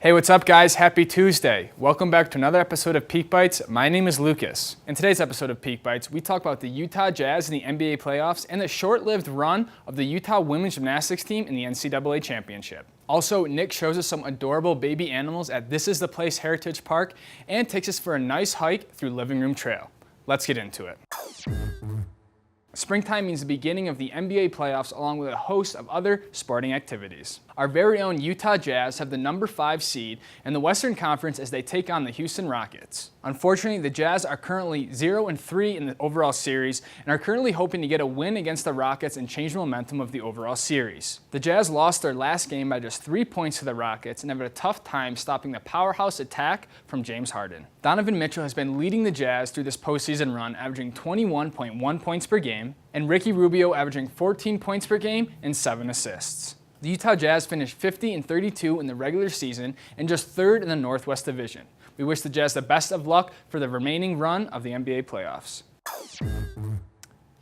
Hey, what's up guys? Happy Tuesday. Welcome back to another episode of Peak Bytes. My name is Lucas. In today's episode of Peak Bytes, we talk about the Utah Jazz in the NBA playoffs and the short-lived run of the Utah women's gymnastics team in the NCAA championship. Also, Nick shows us some adorable baby animals at This Is the Place Heritage Park and takes us for a nice hike through Living Room Trail. Let's get into it. Springtime means the beginning of the NBA playoffs along with a host of other sporting activities. Our very own Utah Jazz have the number 5 seed in the Western Conference as they take on the Houston Rockets. Unfortunately, the Jazz are currently 0-3 in the overall series and are currently hoping to get a win against the Rockets and change the momentum of the overall series. The Jazz lost their last game by just 3 points to the Rockets and have had a tough time stopping the powerhouse attack from James Harden. Donovan Mitchell has been leading the Jazz through this postseason run, averaging 21.1 points per game, and Ricky Rubio averaging 14 points per game and 7 assists. The Utah Jazz finished 50-32 in the regular season and just 3rd in the Northwest Division. We wish the Jazz the best of luck for the remaining run of the NBA playoffs.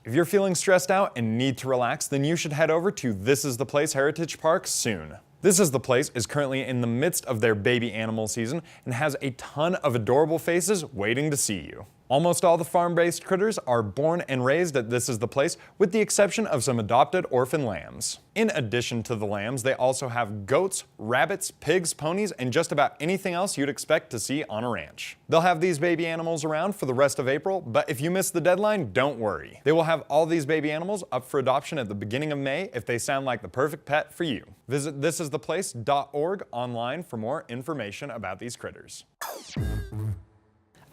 If you're feeling stressed out and need to relax, then you should head over to This Is the Place Heritage Park soon. This Is the Place is currently in the midst of their baby animal season and has a ton of adorable faces waiting to see you. Almost all the farm-based critters are born and raised at This Is the Place, with the exception of some adopted orphan lambs. In addition to the lambs, they also have goats, rabbits, pigs, ponies, and just about anything else you'd expect to see on a ranch. They'll have these baby animals around for the rest of April, but if you miss the deadline, don't worry. They will have all these baby animals up for adoption at the beginning of May if they sound like the perfect pet for you. Visit thisistheplace.org online for more information about these critters.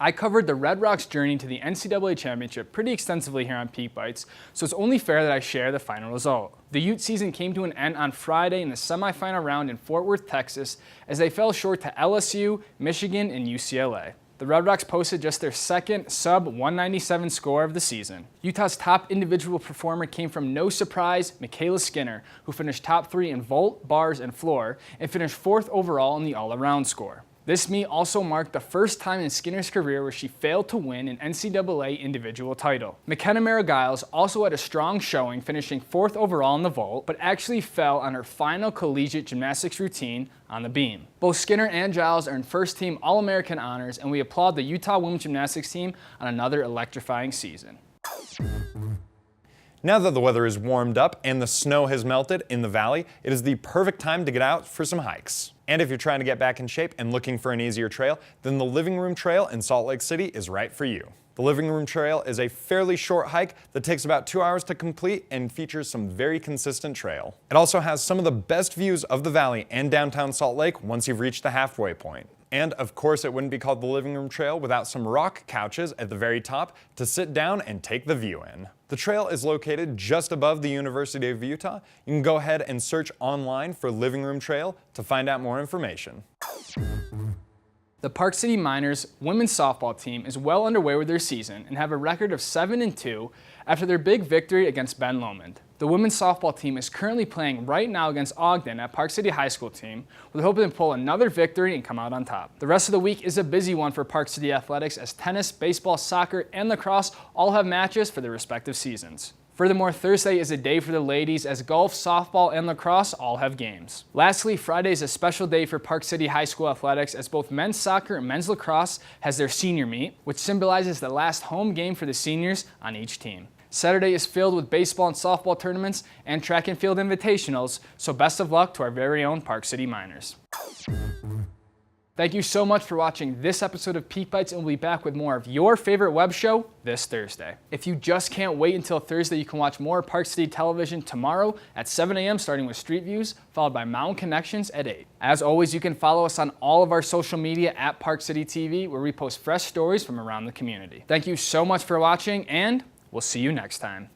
I covered the Red Rocks' journey to the NCAA championship pretty extensively here on Peak Bytes, so it's only fair that I share the final result. The Ute season came to an end on Friday in the semifinal round in Fort Worth, Texas, as they fell short to LSU, Michigan, and UCLA. The Red Rocks posted just their second sub-197 score of the season. Utah's top individual performer came from, no surprise, Michaela Skinner, who finished top 3 in vault, bars, and floor, and finished 4th overall in the all-around score. This meet also marked the first time in Skinner's career where she failed to win an NCAA individual title. McKenna Marigiles also had a strong showing, finishing 4th overall in the vault, but actually fell on her final collegiate gymnastics routine on the beam. Both Skinner and Giles earned first-team All-American honors, and we applaud the Utah women's gymnastics team on another electrifying season. Now that the weather is warmed up and the snow has melted in the valley, it is the perfect time to get out for some hikes. And if you're trying to get back in shape and looking for an easier trail, then the Living Room Trail in Salt Lake City is right for you. The Living Room Trail is a fairly short hike that takes about 2 hours to complete and features some very consistent trail. It also has some of the best views of the valley and downtown Salt Lake once you've reached the halfway point. And of course, it wouldn't be called the Living Room Trail without some rock couches at the very top to sit down and take the view in. The trail is located just above the University of Utah. You can go ahead and search online for Living Room Trail to find out more information. The Park City Miners women's softball team is well underway with their season and have a record of 7-2 after their big victory against Ben Lomond. The women's softball team is currently playing right now against Ogden at Park City High School team, with hoping to pull another victory and come out on top. The rest of the week is a busy one for Park City athletics as tennis, baseball, soccer, and lacrosse all have matches for their respective seasons. Furthermore, Thursday is a day for the ladies as golf, softball, and lacrosse all have games. Lastly, Friday is a special day for Park City High School athletics as both men's soccer and men's lacrosse has their senior meet, which symbolizes the last home game for the seniors on each team. Saturday is filled with baseball and softball tournaments and track and field invitationals, so best of luck to our very own Park City Miners. Thank you so much for watching this episode of Peak Bytes, and we'll be back with more of your favorite web show this Thursday. If you just can't wait until Thursday, you can watch more Park City television tomorrow at 7 a.m. starting with Street Views, followed by Mountain Connections at 8. As always, you can follow us on all of our social media at Park City TV, where we post fresh stories from around the community. Thank you so much for watching, and we'll see you next time.